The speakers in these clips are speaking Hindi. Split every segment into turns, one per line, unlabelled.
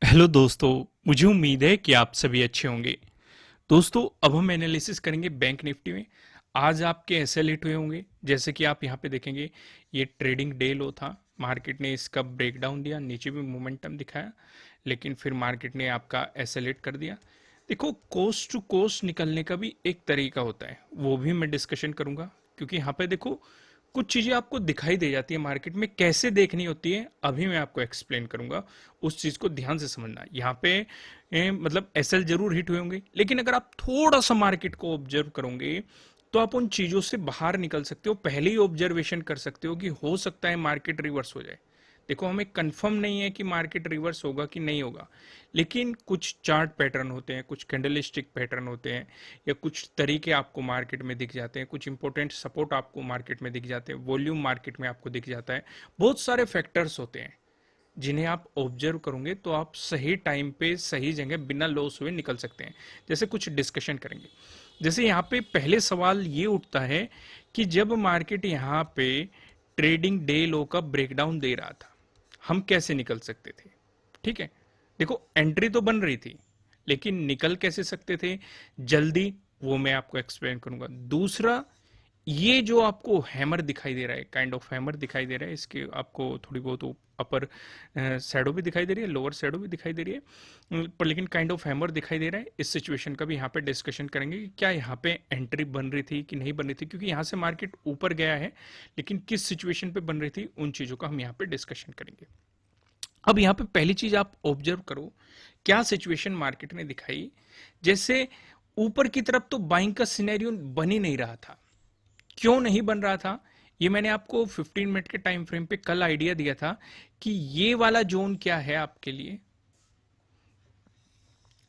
हेलो दोस्तों। मुझे उम्मीद है कि आप सभी अच्छे होंगे। दोस्तों, अब हम एनालिसिस करेंगे बैंक निफ्टी में। आज आपके एसएल हिट हुए होंगे, जैसे कि आप यहाँ पे देखेंगे। ये ट्रेडिंग डे लो था, मार्केट ने इसका ब्रेकडाउन दिया, नीचे भी मोमेंटम दिखाया, लेकिन फिर मार्केट ने आपका एसएल हिट कर दिया। देखो, कोस्ट टू कोस्ट निकलने का भी एक तरीका होता है, वो भी मैं डिस्कशन करूंगा। क्योंकि यहाँ पे देखो, कुछ चीजें आपको दिखाई दे जाती है मार्केट में, कैसे देखनी होती है अभी मैं आपको एक्सप्लेन करूंगा। उस चीज को ध्यान से समझना। यहाँ पे मतलब एसएल जरूर हिट हुए होंगे, लेकिन अगर आप थोड़ा सा मार्केट को ऑब्जर्व करोगे तो आप उन चीजों से बाहर निकल सकते हो। पहले ही ऑब्जर्वेशन कर सकते हो कि हो सकता है मार्केट रिवर्स हो जाए। देखो, हमें कंफर्म नहीं है कि मार्केट रिवर्स होगा कि नहीं होगा, लेकिन कुछ चार्ट पैटर्न होते हैं, कुछ कैंडलस्टिक पैटर्न होते हैं, या कुछ तरीके आपको मार्केट में दिख जाते हैं, कुछ इंपॉर्टेंट सपोर्ट आपको मार्केट में दिख जाते हैं, वॉल्यूम मार्केट में आपको दिख जाता है। बहुत सारे फैक्टर्स होते हैं जिन्हें आप ऑब्जर्व करोगे तो आप सही टाइम पे सही जगह बिना लॉस हुए निकल सकते हैं। जैसे कुछ डिस्कशन करेंगे। जैसे यहाँ पे पहले सवाल ये उठता है कि जब मार्केट यहाँ पे ट्रेडिंग डे लो का ब्रेकडाउन दे रहा था, हम कैसे निकल सकते थे? ठीक है, देखो, एंट्री तो बन रही थी, लेकिन निकल कैसे सकते थे जल्दी, वो मैं आपको एक्सप्लेन करूंगा। दूसरा, ये जो आपको हैमर दिखाई दे रहा है, काइंड ऑफ हैमर दिखाई दे रहा है, इसके आपको थोड़ी बहुत अपर शैडो भी दिखाई दे रही है, लोअर शैडो भी दिखाई दे रही है, पर लेकिन काइंड ऑफ हैमर दिखाई दे रहा है। इस सिचुएशन का भी यहाँ पे डिस्कशन करेंगे कि क्या यहाँ पे एंट्री बन रही थी कि नहीं बन रही थी, क्योंकि यहाँ से मार्केट ऊपर गया है, लेकिन किस सिचुएशन पे बन रही थी, उन चीजों का हम यहाँ पे डिस्कशन करेंगे। अब यहाँ पे पहली चीज आप ऑब्जर्व करो, क्या सिचुएशन मार्केट ने दिखाई। जैसे ऊपर की तरफ तो बाइंग का सिनेरियो बन ही नहीं रहा था। क्यों नहीं बन रहा था, ये मैंने आपको 15 मिनट के टाइम फ्रेम पे कल आइडिया दिया था कि ये वाला जोन क्या है आपके लिए।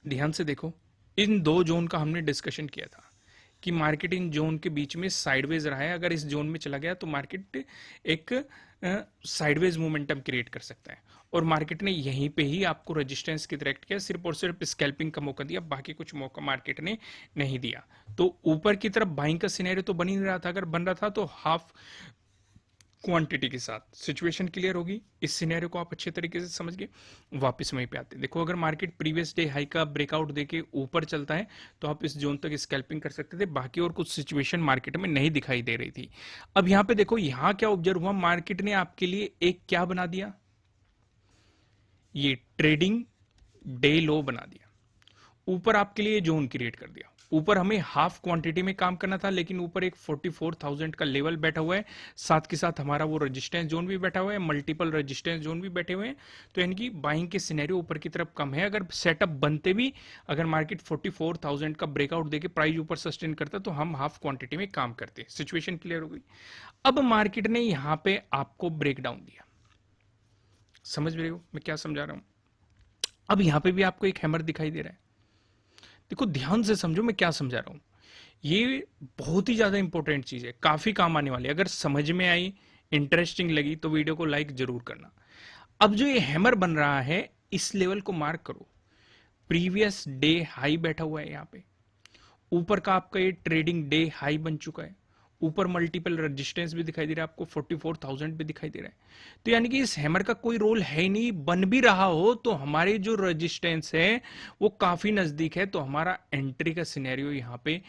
ध्यान से देखो, इन दो जोन का हमने डिस्कशन किया था कि मार्केट इन जोन के बीच में साइडवेज रहा है। अगर इस जोन में चला गया तो मार्केट एक साइडवेज मोमेंटम क्रिएट कर सकता है, और मार्केट ने यहीं पे ही आपको रेजिस्टेंस की डायरेक्ट किया, सिर्फ और सिर्फ स्कैल्पिंग का मौका दिया, बाकी कुछ मौका मार्केट ने नहीं दिया। तो ऊपर की तरफ बाइंग का सिनेरियो तो बन ही नहीं रहा था। अगर बन रहा था तो हाफ क्वांटिटी के साथ। सिचुएशन क्लियर होगी, इस सिनेरियो को आप अच्छे तरीके से समझ गए। वापस वहीं पे आते हैं। देखो, अगर मार्केट प्रीवियस डे हाई का ब्रेकआउट देके ऊपर चलता है तो आप इस जोन तक स्कैल्पिंग कर सकते थे, बाकी और कुछ सिचुएशन मार्केट में नहीं दिखाई दे रही थी। अब यहाँ पे देखो, यहाँ क्या ऑब्जर्व हुआ, मार्केट ने आपके लिए एक क्या बना दिया, ये ट्रेडिंग डे लो बना दिया। ऊपर आपके लिए जोन क्रिएट कर दिया। ऊपर हमें हाफ क्वांटिटी में काम करना था, लेकिन ऊपर एक 44,000 का लेवल बैठा हुआ है, साथ के साथ हमारा वो रेजिस्टेंस जोन भी बैठा हुआ है, मल्टीपल रेजिस्टेंस जोन भी बैठे हुए हैं। तो यानी कि बाइंग के सिनेरियो ऊपर की तरफ कम है। अगर सेटअप बनते भी, अगर मार्केट 44,000 का ब्रेकआउट देके प्राइस ऊपर सस्टेन करता तो हम हाफ क्वांटिटी में काम करते। सिचुएशन क्लियर हो गई। अब मार्केट ने यहां पे आपको ब्रेकडाउन दिया। समझ रहे हो मैं क्या समझा रहा हूं? अब यहां पे भी आपको एक हैमर दिखाई दे रहा है। देखो, ध्यान से समझो मैं क्या समझा रहा हूं। ये बहुत ही ज्यादा इंपॉर्टेंट चीज है, काफी काम आने वाली है। अगर समझ में आई, इंटरेस्टिंग लगी तो वीडियो को लाइक जरूर करना। अब जो ये हैमर बन रहा है, इस लेवल को मार्क करो। प्रीवियस डे हाई बैठा हुआ है यहाँ पे। ऊपर का आपका ये ट्रेडिंग डे हाई बन चुका है। ऊपर मल्टीपल रेजिस्टेंस भी दिखाई दे रहा है आपको, 44,000 भी दिखाई दे रहा है। तो यानी कि इस हैमर का कोई रोल है ही नहीं। बन भी रहा हो तो हमारे जो रेजिस्टेंस है वो काफी नजदीक है, तो हमारा एंट्री का सिनेरियो यहाँ पे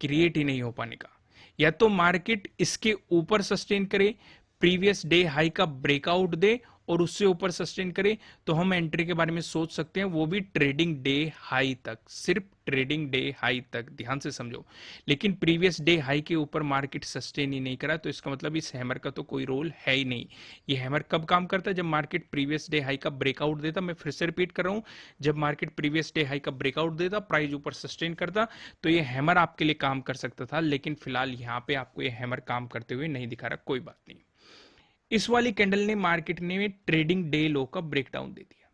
क्रिएट ही नहीं हो पाने का। या तो मार्केट इसके ऊपर सस्टेन करे, प्रीवियस डे हाई का ब्रेकआउट दे और उससे ऊपर सस्टेन करे, तो हम एंट्री के बारे में सोच सकते हैं, वो भी ट्रेडिंग डे हाई तक, सिर्फ ट्रेडिंग डे हाई तक। ध्यान से समझो। लेकिन प्रीवियस डे हाई के ऊपर मार्केट सस्टेन ही नहीं करा, तो इसका मतलब इस हैमर का तो कोई रोल है ही नहीं। ये हैमर कब काम करता है? जब मार्केट प्रीवियस डे हाई का ब्रेकआउट देता। मैं फिर से रिपीट कर रहा हूं, जब मार्केट प्रीवियस डे हाई का ब्रेकआउट देता, प्राइस ऊपर सस्टेन करता, तो ये हैमर आपके लिए काम कर सकता था। लेकिन फिलहाल यहां पे आपको ये हैमर काम करते हुए नहीं दिखा रहा, कोई बात नहीं। इस वाली कैंडल ने मार्केट ने ट्रेडिंग डे लो का ब्रेकडाउन दे दिया।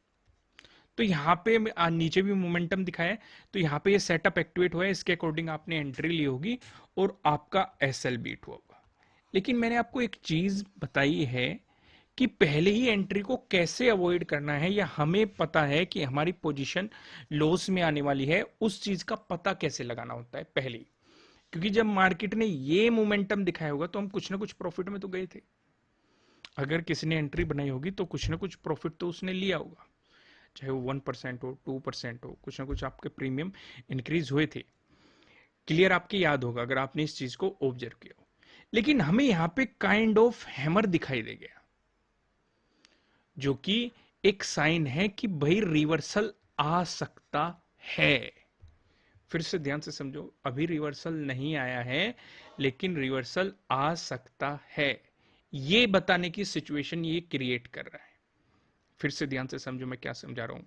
तो यहाँ पे नीचे भी मोमेंटम दिखाया है, तो यहाँ पे ये सेटअप एक्टिवेट हुआ है, इसके अकॉर्डिंग आपने एंट्री ली होगी और आपका एसएल बीट हुआ होगा। लेकिन मैंने आपको एक चीज बताई है कि पहले ही एंट्री को कैसे अवॉइड करना है, या हमें पता है कि हमारी पोजीशन लॉस में आने वाली है, उस चीज का पता कैसे लगाना होता है पहले ही। क्योंकि जब मार्केट ने ये मोमेंटम दिखाया होगा तो हम कुछ ना कुछ प्रॉफिट में तो गए थे। अगर किसी ने एंट्री बनाई होगी तो कुछ ना कुछ प्रॉफिट तो उसने लिया होगा। चाहे वो 1% हो, 2% हो, कुछ ना कुछ आपके प्रीमियम इंक्रीज हुए थे। क्लियर, आपके याद होगा अगर आपने इस चीज को ऑब्जर्व किया हो। लेकिन हमें यहां पे काइंड ऑफ हैमर दिखाई दे गया, जो कि एक साइन है कि भाई रिवर्सल आ सकता है। फिर से ध्यान से समझो, अभी रिवर्सल नहीं आया है, लेकिन रिवर्सल आ सकता है, ये बताने की सिचुएशन ये क्रिएट कर रहा है। फिर से ध्यान से समझो मैं क्या समझा रहा हूं,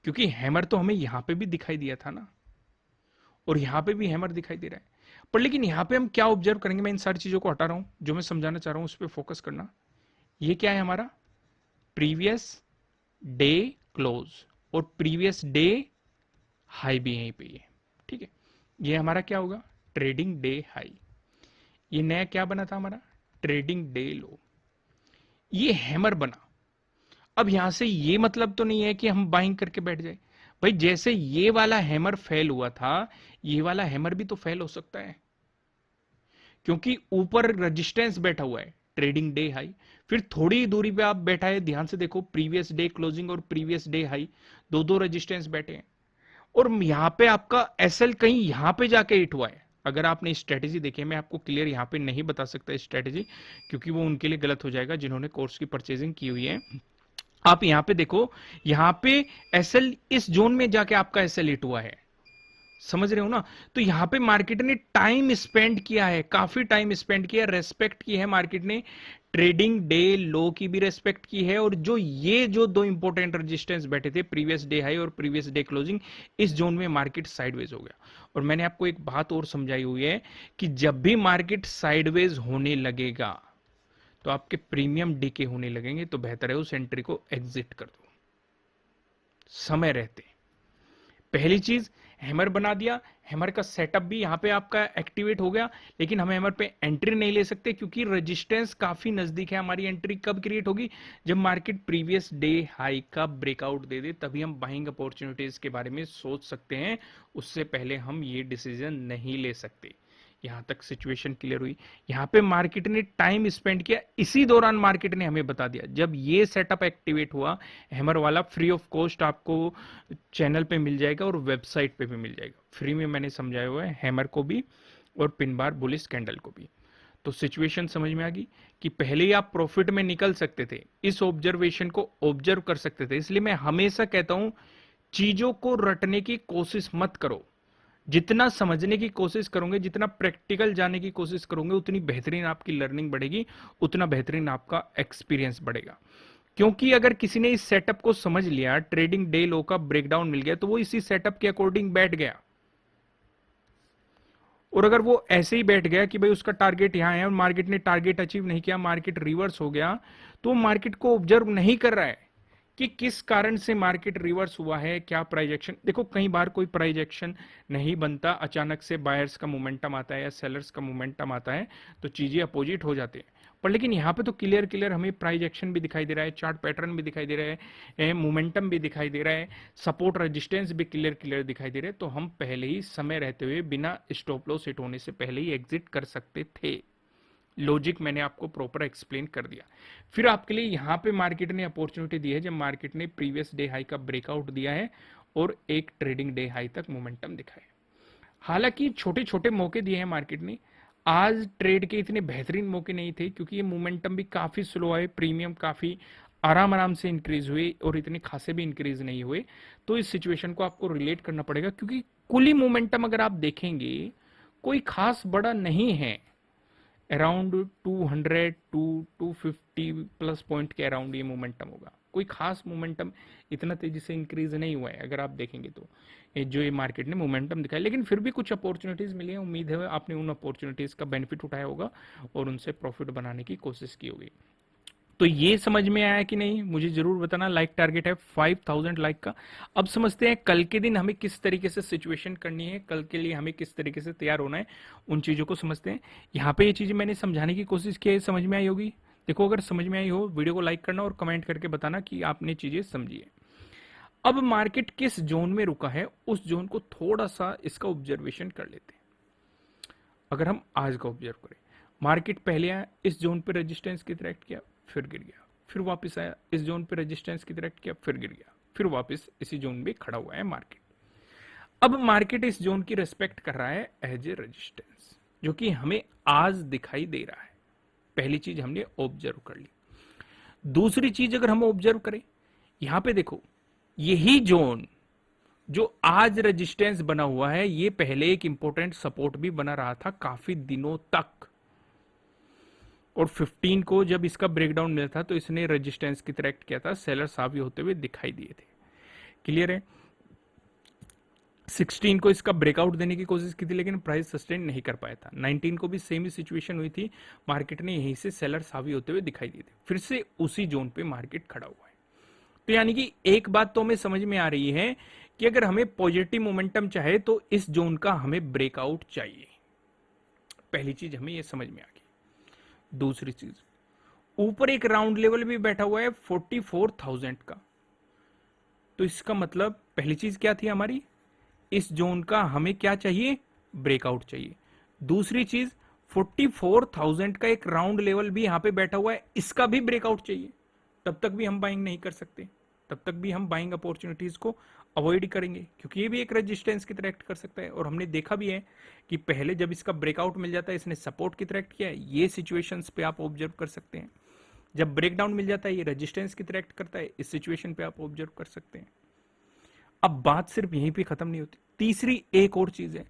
क्योंकि हैमर तो हमें यहां पे भी दिखाई दिया था ना, और यहां पे भी हैमर दिखाई दे रहा है। पर लेकिन यहां पे हम क्या ऑब्जर्व करेंगे, मैं इन सारी चीजों को हटा रहा हूं, जो मैं समझाना चाह रहा हूं उस पर फोकस करना। ये क्या है हमारा प्रीवियस डे क्लोज, और प्रीवियस डे हाई भी यहीं पे है, ठीक है। ये हमारा क्या होगा, ट्रेडिंग डे हाई। ये नया क्या बना था हमारा, ट्रेडिंग डे लो। ये हैमर बना। अब यहां से ये मतलब तो नहीं है कि हम बाइंग करके बैठ जाए। भाई जैसे ये वाला हैमर फेल हुआ था, ये वाला हैमर भी तो फेल हो सकता है, क्योंकि ऊपर रेजिस्टेंस बैठा हुआ है, ट्रेडिंग डे हाई। फिर थोड़ी दूरी पे आप बैठा है, ध्यान से देखो, प्रीवियस डे क्लोजिंग और प्रीवियस डे हाई, दो दो रेजिस्टेंस बैठे हैं। और यहां पे आपका एसएल कहीं यहां पे जाके हिट हुआ है। अगर आपने स्ट्रेटेजी देखी है, मैं आपको क्लियर यहां पे नहीं बता सकता स्ट्रेटेजी, क्योंकि वो उनके लिए गलत हो जाएगा जिन्होंने कोर्स की परचेजिंग की हुई है। आप यहां पे देखो, यहां पे एसएल इस जोन में जाके आपका एसएल हिट हुआ है, समझ रहे हो ना। तो यहां पे मार्केट ने टाइम स्पेंड किया है, काफी टाइम स्पेंड किया, रेस्पेक्ट की है मार्केट ने, ट्रेडिंग डे लो की भी रेस्पेक्ट की है। और जो ये जो दो इंपॉर्टेंट रेजिस्टेंस बैठे थे, प्रीवियस डे हाई और प्रीवियस डे क्लोजिंग, इस जोन में मार्केट साइडवेज हो गया। और मैंने आपको एक बात और समझाई हुई है कि जब भी मार्केट साइडवेज होने लगेगा तो आपके प्रीमियम डीके होने लगेंगे, तो बेहतर है उस एंट्री को एग्जिट कर दो समय रहते। पहली चीज, हैमर बना दिया, हैमर का सेटअप भी यहां पे आपका एक्टिवेट हो गया, लेकिन हम हैमर पे एंट्री नहीं ले सकते क्योंकि रेजिस्टेंस काफी नजदीक है। हमारी एंट्री कब क्रिएट होगी, जब मार्केट प्रीवियस डे हाई का ब्रेकआउट दे दे, तभी हम बाइंग अपॉर्चुनिटीज के बारे में सोच सकते हैं। उससे पहले हम ये डिसीजन नहीं ले सकते। यहां तक सिचुएशन क्लियर हुई। यहां पे मार्केट ने टाइम स्पेंड किया, इसी दौरान मार्केट ने हमें बता दिया। जब ये सेटअप एक्टिवेट हुआ हैमर वाला, फ्री ऑफ कॉस्ट आपको चैनल पे मिल जाएगा और वेबसाइट पे भी मिल जाएगा, फ्री में मैंने समझाया हुआ है हैमर को भी और पिन बार बुलिश कैंडल को भी। तो सिचुएशन समझ में आ गई कि पहले ही आप प्रॉफिट में निकल सकते थे, इस ऑब्जर्वेशन को ऑब्जर्व कर सकते थे। इसलिए मैं हमेशा कहता हूं, चीजों को रटने की कोशिश मत करो। जितना समझने की कोशिश करोगे, जितना प्रैक्टिकल जाने की कोशिश करोगे, उतनी बेहतरीन आपकी लर्निंग बढ़ेगी, उतना बेहतरीन आपका एक्सपीरियंस बढ़ेगा। क्योंकि अगर किसी ने इस सेटअप को समझ लिया, ट्रेडिंग डे लो का ब्रेकडाउन मिल गया, तो वो इसी सेटअप के अकॉर्डिंग बैठ गया। और अगर वो ऐसे ही बैठ गया कि भाई उसका टारगेट यहां है और मार्केट ने टारगेट अचीव नहीं किया, मार्केट रिवर्स हो गया, तो मार्केट को ऑब्जर्व नहीं कर रहा है कि किस कारण से मार्केट रिवर्स हुआ है, क्या प्राइस एक्शन। देखो कई बार कोई प्राइस एक्शन नहीं बनता, अचानक से बायर्स का मोमेंटम आता है या सेलर्स का मोमेंटम आता है, तो चीजें अपोजिट हो जाती है। पर लेकिन यहाँ पे तो क्लियर क्लियर हमें प्राइस एक्शन भी दिखाई दे रहा है, चार्ट पैटर्न भी दिखाई दे रहा है, मोमेंटम भी दिखाई दे रहा है, सपोर्ट रेजिस्टेंस भी क्लियर क्लियर दिखाई दे रहे हैं। तो हम पहले ही समय रहते हुए बिना स्टॉप लॉस हिट होने से पहले ही एग्जिट कर सकते थे। लॉजिक मैंने आपको प्रॉपर एक्सप्लेन कर दिया। फिर आपके लिए यहां पे मार्केट ने अपॉर्चुनिटी दी है, जब मार्केट ने प्रीवियस डे हाई का ब्रेकआउट दिया है और एक ट्रेडिंग डे हाई तक मोमेंटम दिखाया। हालांकि छोटे छोटे मौके दिए हैं मार्केट ने, आज ट्रेड के इतने बेहतरीन मौके नहीं थे, क्योंकि ये मोमेंटम भी काफी स्लो है, प्रीमियम काफी आराम आराम से इंक्रीज हुए और इतने खासे भी इंक्रीज नहीं हुए। तो इस सिचुएशन को आपको रिलेट करना पड़ेगा, क्योंकि कुल ही मोमेंटम अगर आप देखेंगे कोई खास बड़ा नहीं है, अराउंड 200 टू 250 प्लस पॉइंट के अराउंड ये मोमेंटम होगा। कोई खास मोमेंटम इतना तेजी से इंक्रीज नहीं हुआ है अगर आप देखेंगे तो, जो ये मार्केट ने मोमेंटम दिखाया। लेकिन फिर भी कुछ अपॉर्चुनिटीज मिली है, उम्मीद है आपने उन अपॉर्चुनिटीज का बेनिफिट उठाया होगा और उनसे प्रॉफिट बनाने की कोशिश की होगी। तो ये समझ में आया कि नहीं, मुझे जरूर बताना। लाइक टारगेट है 5000 लाइक का। अब समझते हैं कल के दिन हमें किस तरीके से सिचुएशन करनी है, कल के लिए हमें किस तरीके से तैयार होना है, उन चीजों को समझते हैं। यहाँ पे ये चीजें मैंने समझाने की कोशिश की है, समझ में आई होगी। देखो अगर समझ में आई हो, वीडियो को लाइक करना और कमेंट करके बताना कि आपने चीजें समझी है। अब मार्केट किस जोन में रुका है, उस जोन को थोड़ा सा इसका ऑब्जर्वेशन कर लेते हैं। अगर हम आज का ऑब्जर्व करें, मार्केट पहले आया, इस जोन पे रेजिस्टेंस की तरह एक्ट किया, फिर गिर गया, फिर वापस आया, इस जोन पे रेजिस्टेंस की तरह एक्ट किया, फिर गिर गया, फिर वापस इसी जोन में खड़ा हुआ है मार्केट। अब मार्केट इस जोन की रेस्पेक्ट कर रहा है एज ए रेजिस्टेंस, जो कि हमें आज दिखाई दे रहा है। पहली चीज हमने ऑब्जर्व कर ली। दूसरी चीज अगर हम ऑब्जर्व करें, यहां पे देखो, यही जोन जो आज रेजिस्टेंस बना हुआ है, ये पहले एक इंपॉर्टेंट सपोर्ट भी बना रहा था काफी दिनों तक, और 15 को जब इसका ब्रेकडाउन मिला था तो इसने रेजिस्टेंस की तरह एक्ट किया था, सेलर्स हावी होते हुए दिखाई दिए थे। क्लियर है? 16 को इसका ब्रेकआउट देने की कोशिश की थी लेकिन प्राइस सस्टेन नहीं कर पाया था। 19 को भी सेम ही सिचुएशन हुई थी, मार्केट ने यहीं से सेलर्स हावी होते हुए दिखाई दिए थे, फिर से उसी जोन पे मार्केट खड़ा हुआ है। तो यानी कि एक बात तो हमें समझ में आ रही है कि अगर हमें पॉजिटिव मोमेंटम चाहे तो इस जोन का हमें ब्रेकआउट चाहिए। पहली चीज हमें यह समझ में आ गई। दूसरी चीज, ऊपर एक राउंड लेवल भी बैठा हुआ है 44,000 का, तो इसका मतलब पहली चीज क्या थी हमारी, इस जोन का हमें क्या चाहिए, ब्रेकआउट चाहिए। दूसरी चीज, 44,000 का एक राउंड लेवल भी यहां पे बैठा हुआ है, इसका भी ब्रेकआउट चाहिए। तब तक भी हम बाइंग नहीं कर सकते, तब तक भी हम बाइंग अपॉर्चुनिटीज को अवॉइड करेंगे, क्योंकि ये भी एक रेजिस्टेंस की तरह एक्ट कर सकता है। और हमने देखा भी है कि पहले जब इसका ब्रेकआउट मिल जाता है इसने सपोर्ट की तरह एक्ट किया है। ये सिचुएशंस पे आप ऑब्जर्व कर सकते हैं। जब ब्रेकडाउन मिल जाता है ये रेजिस्टेंस की तरह एक्ट करता है, इस सिचुएशन पे आप ऑब्जर्व कर सकते हैं। अब बात सिर्फ यहीं पे खत्म नहीं होती, तीसरी एक और चीज है,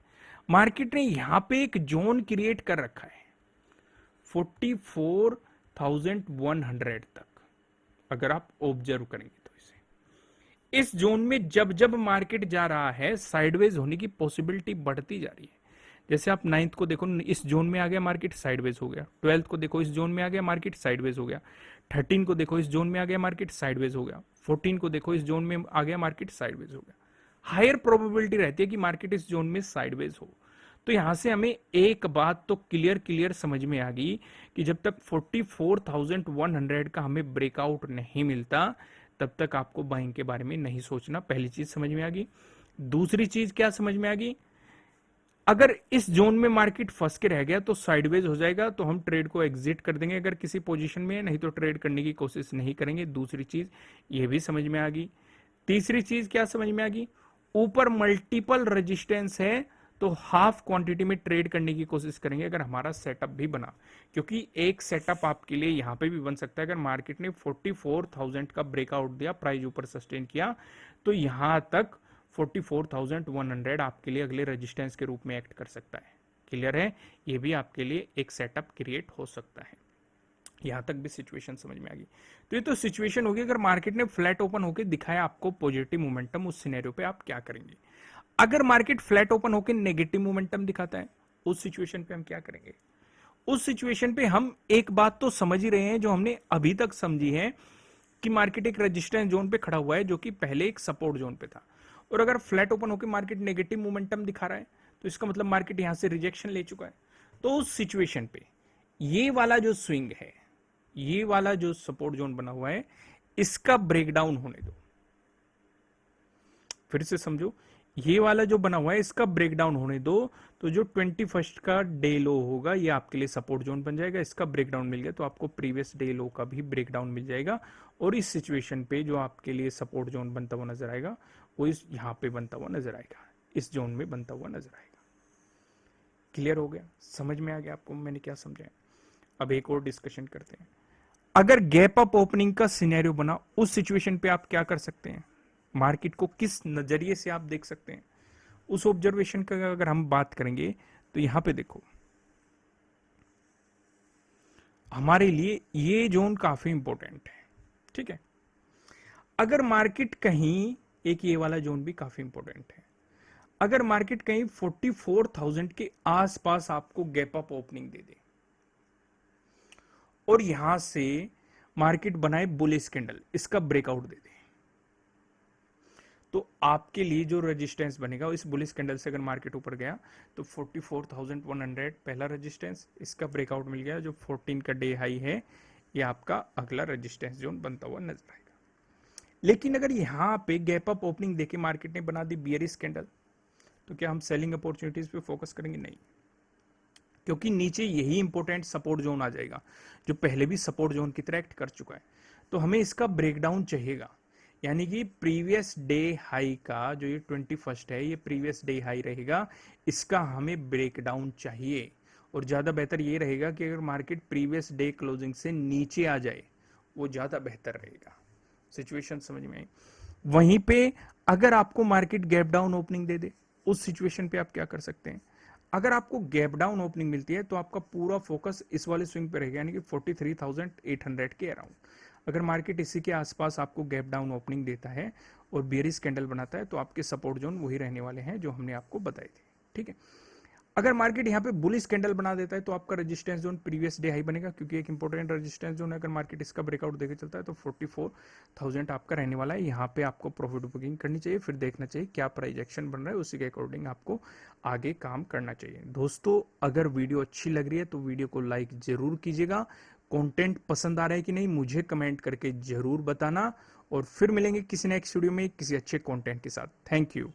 मार्केट ने यहां पे एक जोन क्रिएट कर रखा है 44,100 तक। अगर आप ऑब्जर्व करेंगे तो इस जोन में जब जब मार्केट जा रहा है साइडवेज होने की पॉसिबिलिटी बढ़ती जा रही है। जैसे आप 9th को देखो, इस जोन में आ गया मार्केट, साइडवेज हो गया। 12th को देखो, इस जोन में आ गया मार्केट, साइडवेज हो गया। 13 को देखो, इस जोन में आ गया मार्केट, साइडवेज हो गया। 14 को देखो, इस जोन में आ गया मार्केट, साइडवेज हो गया। हायर प्रोबेबिलिटी रहती है कि मार्केट इस जोन में साइडवेज हो। तो यहां से हमें एक बात तो क्लियर समझ में आ गई कि जब तक 44,100 का हमें ब्रेकआउट नहीं मिलता तब तक आपको बाइंग के बारे में नहीं सोचना। पहली चीज समझ में आ गई। दूसरी चीज क्या समझ में आ गई, अगर इस जोन में मार्केट फंस के रह गया तो साइडवेज हो जाएगा, तो हम ट्रेड को एग्जिट कर देंगे अगर किसी पोजीशन में, नहीं तो ट्रेड करने की कोशिश नहीं करेंगे। दूसरी चीज ये भी समझ में आ गई। तीसरी चीज क्या समझ में आ गई, ऊपर मल्टीपल रेजिस्टेंस है तो हाफ क्वांटिटी में ट्रेड करने की कोशिश करेंगे अगर हमारा सेटअप भी बना, क्योंकि एक सेटअप आपके लिए यहां पे भी बन सकता है। अगर मार्केट ने 44,000 का ब्रेकआउट दिया, प्राइस ऊपर सस्टेन किया, तो यहां तक 44,100 आपके लिए अगले रेजिस्टेंस के रूप में एक्ट कर सकता है। क्लियर है? ये भी आपके लिए एक सेटअप क्रिएट हो सकता है। यहां तक भी सिचुएशन समझ में आ गई। तो ये तो सिचुएशन होगी अगर मार्केट ने फ्लैट ओपन होकर दिखाया आपको पॉजिटिव मोमेंटम, उस सिनेरियो पे आप क्या करेंगे। अगर मार्केट फ्लैट ओपन होकर नेगेटिव मोमेंटम दिखाता है, उस सिचुएशन पे हम क्या करेंगे। उस सिचुएशन पे हम एक बात तो समझ ही रहे हैं जो हमने अभी तक समझी है कि मार्केट एक रेजिस्टेंस जोन पे खड़ा हुआ है जो कि पहले एक सपोर्ट जोन पे था, और अगर फ्लैट ओपन होकर मार्केट नेगेटिव मोमेंटम दिखा रहा है तो इसका मतलब मार्केट यहां से रिजेक्शन ले चुका है। तो उस सिचुएशन पे ये वाला जो स्विंग है, ये वाला जो सपोर्ट जोन बना हुआ है, इसका ब्रेकडाउन होने दो। फिर से समझो, ये वाला जो बना हुआ है इसका ब्रेकडाउन होने दो, तो जो 21 का डे लो होगा ये आपके लिए सपोर्ट जोन बन जाएगा। इसका ब्रेकडाउन मिल गया तो आपको प्रीवियस डे लो का भी ब्रेकडाउन मिल जाएगा, और इस सिचुएशन पे जो आपके लिए सपोर्ट जोन बनता हुआ नजर आएगा वो इस यहां पे बनता हुआ नजर आएगा, इस जोन में बनता हुआ नजर आएगा। क्लियर हो गया? समझ में आ गया आपको मैंने क्या समझाया? अब एक और डिस्कशन करते हैं। अगर गैप अप ओपनिंग का सिनेरियो बना, उस सिचुएशन पे आप क्या कर सकते हैं, मार्केट को किस नजरिए से आप देख सकते हैं, उस ऑब्जर्वेशन का अगर हम बात करेंगे तो यहां पे देखो, हमारे लिए ये जोन काफी इंपॉर्टेंट है। ठीक है, अगर मार्केट कहीं, एक ये वाला जोन भी काफी इंपॉर्टेंट है, अगर मार्केट कहीं 44,000 के आसपास आपको गैप अप ओपनिंग दे दे और यहां से मार्केट बनाए बुलिश कैंडल, इसका ब्रेकआउट दे दे, तो आपके लिए जो रेजिस्टेंस बनेगा इस बुलिश कैंडल से अगर मार्केट ऊपर गया तो 44,100 पहला रेजिस्टेंस, इसका ब्रेकआउट मिल गया जो 14 का डे हाई है, ये आपका अगला रेजिस्टेंस जोन बनता हुआ नजर आएगा। लेकिन अगर यहां पे गैप अप ओपनिंग देके मार्केट ने बना दी बियरिश कैंडल, तो क्या हम सेलिंग अपॉर्चुनिटीज पे फोकस करेंगे? नहीं, क्योंकि नीचे यही इंपॉर्टेंट सपोर्ट जोन आ जाएगा जो पहले भी सपोर्ट जोन की तरह एक्ट कर चुका है। तो हमें इसका ब्रेकडाउन चाहिएगा। यानी कि प्रीवियस डे हाई का जो ये 21 है, ये प्रीवियस डे हाई रहेगा, इसका हमें ब्रेकडाउन चाहिए। और ज़्यादा बेहतर ये रहेगा कि अगर मार्केट प्रीवियस डे क्लोजिंग से नीचे आ जाए, वो ज़्यादा बेहतर रहेगा। सिचुएशन समझ में आई? वहीं पे अगर आपको मार्केट गैप डाउन ओपनिंग दे दे, उस सिचुएशन पे आप क्या कर सकते हैं? अगर आपको गैप डाउन ओपनिंग मिलती है तो आपका पूरा फोकस इस वाले स्विंग पे रहेगा, यानी कि 43,800 के अराउंड। अगर मार्केट इसी के आसपास आपको गैप डाउन ओपनिंग देता है और बेयरिश कैंडल बनाता है, तो आपके सपोर्ट जोन वही रहने वाले हैं जो हमने आपको बताए थे। ठीक है, अगर मार्केट यहाँ पे बुलिश कैंडल बना देता है तो आपका resistance zone previous day high बनेगा, क्योंकि एक इंपॉर्टेंट रेजिस्टेंस जोन है। अगर मार्केट इसका ब्रेकआउट देके चलता है तो 44,000 आपका रहने वाला है। यहाँ पे आपको प्रॉफिट बुकिंग करनी चाहिए, फिर देखना चाहिए क्या प्राइस एक्शन बन रहा है, उसी के अकॉर्डिंग आपको आगे काम करना चाहिए। दोस्तों, अगर वीडियो अच्छी लग रही है तो वीडियो को लाइक जरूर कीजिएगा। कंटेंट पसंद आ रहा है कि नहीं मुझे कमेंट करके जरूर बताना, और फिर मिलेंगे किसी नेक्स्ट वीडियो में किसी अच्छे कंटेंट के साथ। Thank you.